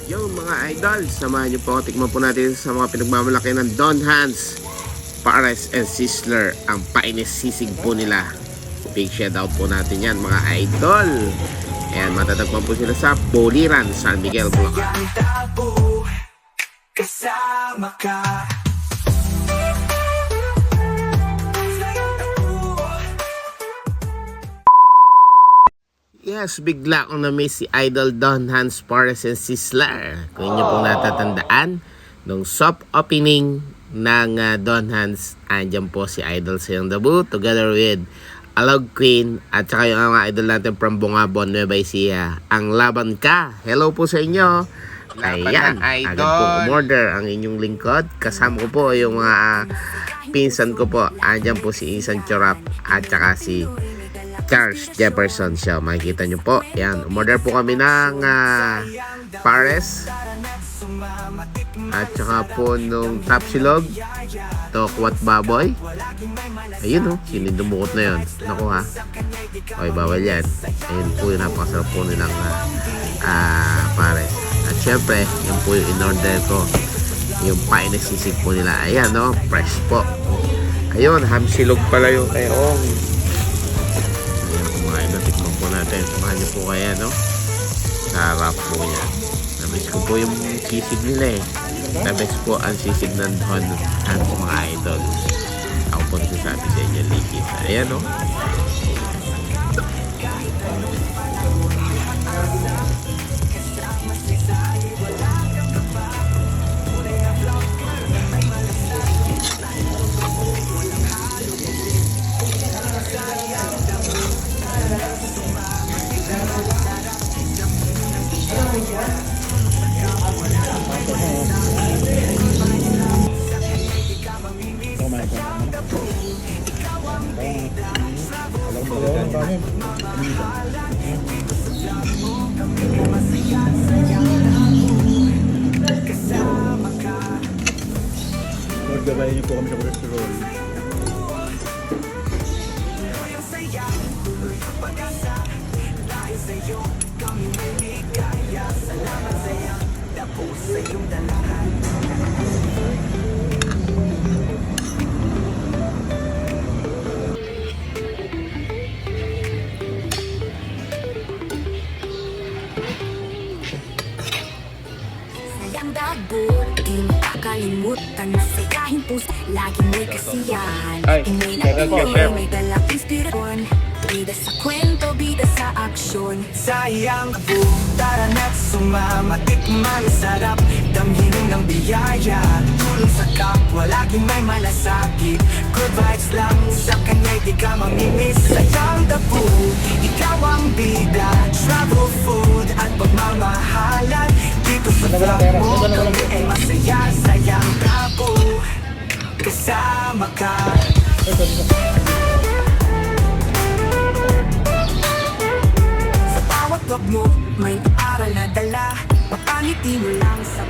Yung mga idol, samahan niyo po ako, tikman po natin sa mga pinagmamalaki ng Don Hans, Pares and Sizzler. Ang painis sisig po nila. Big shout out po natin yan mga idol. Ayan, matatagpan po sila sa Boliran, San Miguel, Bulacan. Kasama ka. Yes, bigla akong na-miss si Idol Don Hans, Pares and Sizzler. Kung inyo pong natatandaan, nung soft opening ng Don Hans, andyan po si Idol sa yung debut together with Alog Queen at saka yung mga idol natin from Bungabon, Nueva Ecija. Ang Laban Ka. Hello po sa inyo. Ayan, agad po umorder ang inyong lingkod. Kasama ko po yung mga pinsan ko po. Andyan po si Isan Chorap at saka si Charles Jefferson Show. Makikita nyo po. Yan. Umorder po kami ng Pares. At saka po nung Tapsilog. Tokwat Baboy. Ayun o. Sinindumukot na yun. Naku ha. Okay, bawal yan. Ayun po yung napakasarap po nilang Pares. At syempre, yan po yung in-order ko. Yung painis sisig po nila. Ayan o. Fresh po. Ayun. Hamsilog pala yung kayong. Tikman po natin. Samahan niyo po kaya, no? Sarap po yan. Namiss ko po yung sisig nila eh. Namiss po ang sisig ng Don at mga idol. Ako po nagsasabi sa inyo, likit. Ayan, no? Gabayan niyo po kami sa cholesterol. Sayang dabo, di makakalimutan. Sayahin puso, lagi may kasiyahan. May natulong, may dalang inspirasyon. Bida sa kwento, bida sa aksyon. Sayang po, tara na't sumama. Tikman sarap, damhin ng biyaya. Tulong sa kapwa, laging may malasakit. Good vibes lang, sa kanya'y di ka mamimiss. Sayang po, ikaw ang bida. Travel, food at pagmamahalan. Dito sa vlog mo, kami ay masaya. Sayang po, kasama ka. Wag mo, may aral na dala. Papangiti mo lang sa